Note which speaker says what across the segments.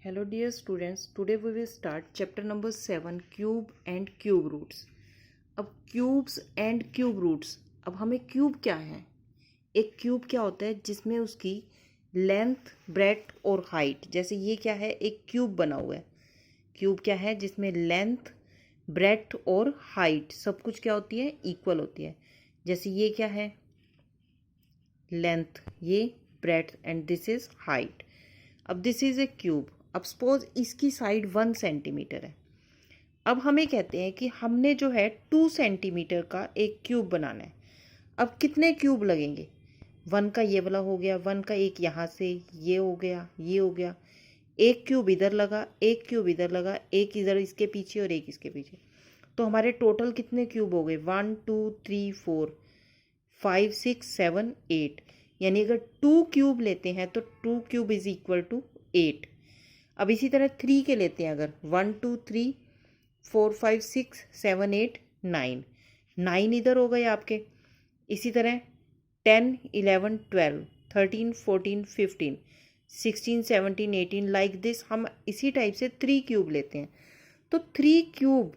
Speaker 1: Hello dear students, today we will start chapter number 7 cube and cube roots. अब cubes and cube roots, अब हमें cube क्या है? एक cube क्या होता है जिसमें उसकी लेंथ, ब्रेथ और हाइट, जैसे ये क्या है, एक क्यूब बना हुआ है. क्यूब क्या है जिसमें लेंथ, ब्रेथ और हाइट सब कुछ क्या होती है, इक्वल होती है. जैसे ये क्या है, लेंथ, ये breadth and this is height. अब दिस इज ए क्यूब. अब सपोज इसकी साइड 1 सेंटीमीटर है. अब हमें कहते हैं कि हमने जो है 2 सेंटीमीटर का एक क्यूब बनाना है. अब कितने क्यूब लगेंगे? 1 का ये वाला हो गया, 1 का एक यहाँ से ये हो गया, ये हो गया, एक क्यूब इधर लगा, एक क्यूब इधर लगा, एक इधर इसके पीछे और एक इसके पीछे. तो हमारे टोटल कितने क्यूब हो गए? 1 2 3 4 5 6 7 8. यानी अगर 2 क्यूब लेते हैं तो 2 क्यूब इज इक्वल टू 8. अब इसी तरह 3 के लेते हैं, अगर 1 2 3 4 5 6 7 8 9, 9 इधर हो गए आपके. इसी तरह 10 11 12 13 14 15 16 17 18 लाइक दिस. हम इसी टाइप से 3 क्यूब लेते हैं. तो 3 cube,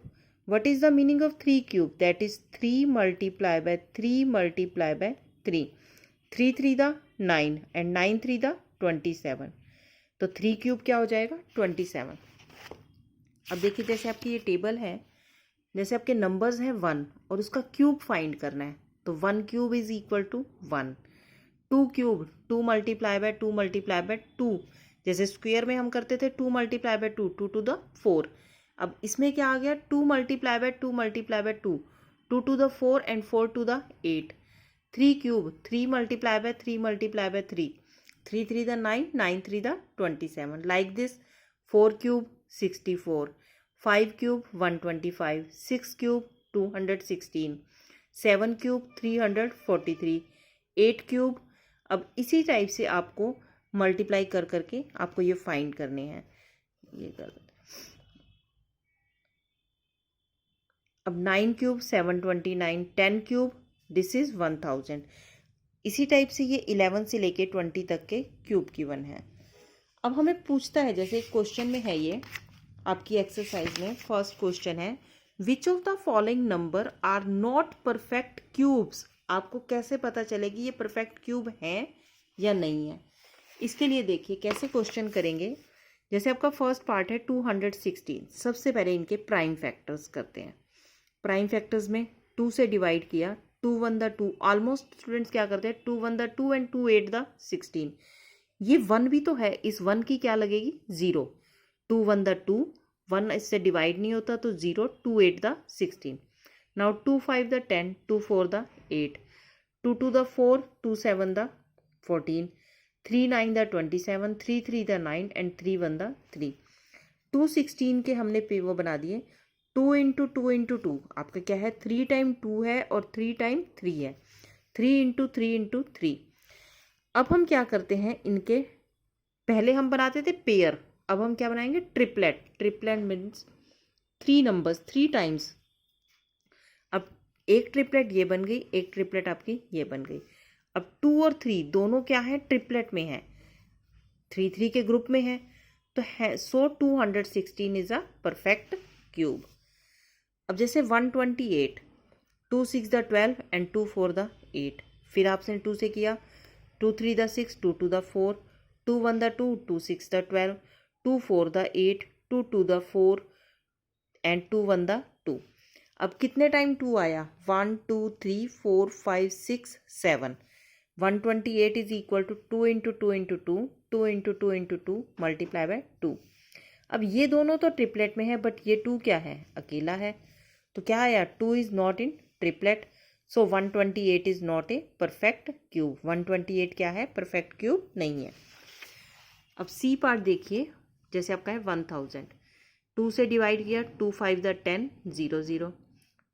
Speaker 1: what is the meaning of 3 cube? That is 3 multiplied by 3 multiplied by 3. 3 3 the 9 and 9 3 the 27. तो 3 क्यूब क्या हो जाएगा? 27. अब देखिए, जैसे आपकी ये टेबल है, जैसे आपके नंबर्स हैं 1 और उसका क्यूब फाइंड करना है. तो 1 cube is equal to 1. 2 cube, 2 multiply by 2 multiply by 2. जैसे स्क्वायर में हम करते थे 2 मल्टीप्लाई बाय 2, 2 टू द 4. अब इसमें क्या आ गया? 2 multiply by 2 multiply by 2, 2 two the 4 and 4 two the 8. 3 cube, 3 multiply by 3 multiply by 3, 3 3 the 9, 9 3 the 27. Like this. 4 cube 64, 5 cube 125, 6 cube 216, 7 cube 343, 8 cube. अब इसी टाइप से आपको मल्टीप्लाई कर करके आपको ये फाइंड करने हैं. ये कर देते. अब 9 क्यूब 729, 10 क्यूब दिस इज 1000. इसी टाइप से ये 11 से लेके 20 तक के क्यूब की 1 है. अब हमें पूछता है, जैसे एक क्वेश्चन में है, ये आपकी एक्सरसाइज में फर्स्ट क्वेश्चन है, which of the following number are not perfect cubes. आपको कैसे पता चलेगी ये परफेक्ट क्यूब है या नहीं है? इसके लिए देखिए कैसे क्वेश्चन करेंगे. जैसे आपका फर्स्ट पार्ट है 216. सबसे पहले इनके प्राइम फैक्टर्स करते हैं. प्राइम फैक्टर्स में 2 से डिवाइड किया, 2 1 द 2. ऑलमोस्ट स्टूडेंट्स क्या करते हैं, 2 1 द 2 एंड 2 8 द 16. ये 1 भी तो है, इस 1 की क्या लगेगी? 0. 2 1 द 2, 1 इससे डिवाइड नहीं होता तो 0. 2 8 the 16. Now 2 5 the 10, 2 4 the 8, 2 2 the 4, 2 7 the 14, 3 9 the 27, 3 3 the 9 and 3 1 the 3. 2 16 के हमने वो बना दिए. 2 इंटू 2 इंटू 2 आपका क्या है? 3 टाइम 2 है और 3 टाइम 3 है. 3 इंटू 3 इंटू 3. अब हम क्या करते हैं, इनके पहले हम बनाते थे पेयर, अब हम क्या बनाएंगे? Triplet. Triplet means 3 numbers 3 times. अब एक ट्रिपलेट ये बन गई, एक ट्रिपलेट आपकी ये बन गई. अब 2 और 3 दोनों क्या है? ट्रिपलेट में है, 3 3 के ग्रुप में है, तो है. सो 216 इज अ परफेक्ट क्यूब. अब जैसे 128, 2 6 द 12 एंड 2 4 द 8. फिर आपने 2 से किया, 2 3 the 6, 2 2 the 4, 2 1 the 2, 2 6 the 12, 2 4 the 8, 2 2 the 4 and 2 1 the 2. अब कितने टाइम 2 आया? 1 2 3 4 5 6 7. 128 is equal to 2 into 2 into 2, 2 into 2 into 2 multiply by 2. अब ये दोनों तो ट्रिपलेट में है, बट ये 2 क्या है? अकेला है. तो क्या आया? 2 is not in triplet. So 128 is not a perfect cube. 128 क्या है? परफेक्ट क्यूब नहीं है. अब सी पार्ट देखिए, जैसे आपका है 1000. 2 से डिवाइड किया, 2 5 द 10 0 0.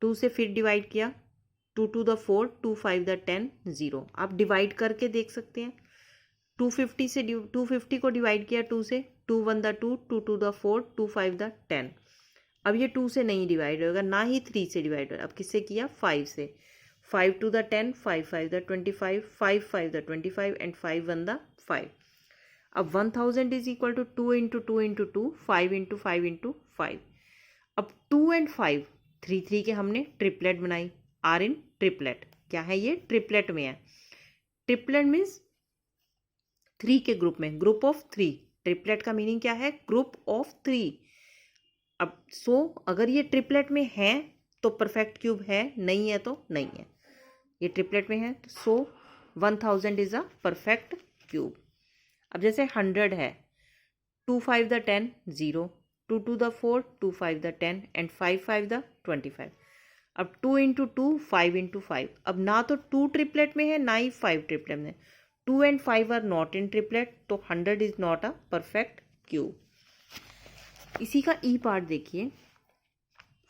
Speaker 1: 2 से फिर डिवाइड किया, 2 2 द 4, 2 5 द 10 0. आप डिवाइड करके देख सकते हैं. 250 से 250 को डिवाइड किया 2 से, 2 1 द 2, 2 2 द 4, 2 5 द 10. अब ये 2 से नहीं डिवाइड होगा, ना ही 3 से डिवाइड होगा. अब किससे किया? 5 से. 5 2 the 10, 5 5 the 25, 5 5 the 25 and 5 1 the 5. अब 1000 is equal to 2 into 2 into 2, 5 into 5 into 5। अब 2 एंड 5 3 के हमने ट्रिपलेट बनाई, आर इन ट्रिपलेट। क्या है ये? ट्रिपलेट में है। ट्रिपलेट मीन्स 3 के ग्रुप में, ग्रुप ऑफ 3। ट्रिपलेट का मीनिंग क्या है? Group of 3। अब अगर ये ट्रिपलेट में है तो परफेक्ट क्यूब है, नहीं है तो नहीं है। ये ट्रिपलेट में है तो 1000 इज अ परफेक्ट क्यूब। अब जैसे 100 है, 2 5 the 10 0, 2 2 the 4, 2 5 the 10 and 5 5 the 25। अब 2 इंटू 2, 5 इंटू 5। अब ना तो 2 ट्रिपलेट में है ना ही 5 ट्रिपलेट में। 2 and 5 are not in triplet, तो 100 is not a perfect cube. इसी का ई पार्ट देखिए,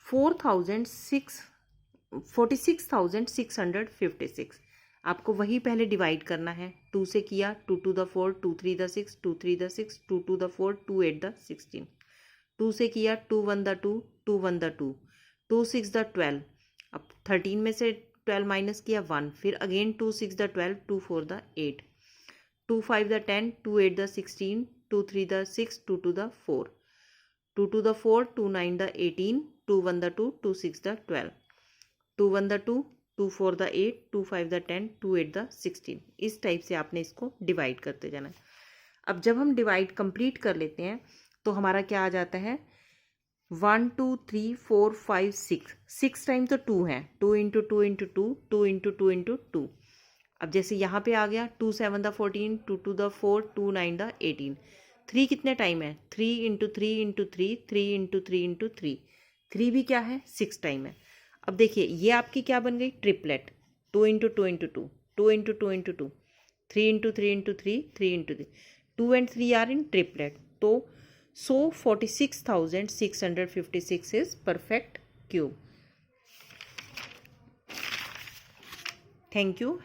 Speaker 1: 46,656। आपको वही पहले डिवाइड करना है। 2 से किया, 2 2 the 4, 2 3 the 6, 2 3 the 6, 2 2 the 4, 2 8 the 16। 2 से किया, 2 1 द 2, 2 1 द 2, 2 6 द 12। अब 13 में से 12 माइनस किया 1, फिर again 2 6 the 12, 2 4 the 8, 2 5 the 10, 2 8 the 16, 2 3 the 6, 2 2 the 4, 2 2 the 4, 2 9 the 18, 2 1 the 2, 2 6 the 12, 2 1 the 2, 2 4 the 8, 2 5 the 10, 2 8 the 16। इस टाइप से आपने इसको डिवाइड करते जाना है। अब जब हम डिवाइड कंप्लीट कर लेते हैं तो हमारा क्या आ जाता है? 1 2 3 4 5 6, 6 टाइम तो 2 है, 2 इंटू 2 इंटू 2, 2 इंटू 2 इंटू 2। अब जैसे यहाँ पे आ गया 2 7 द 14, 2 2 द 4, 2 9 द 18। 3 कितने टाइम है? 3 इंटू 3 इंटू 3, 3 इंटू 3 इंटू 3। 3 भी क्या है? 6 टाइम है। अब देखिए ये आपकी क्या बन गई? Triplet. 2 into 2 into 2, 2 into 2 into 2, 3 into 3 into 3, 3 into 3। 2 and 3 are in triplet, तो 46,656 is perfect cube. Thank you.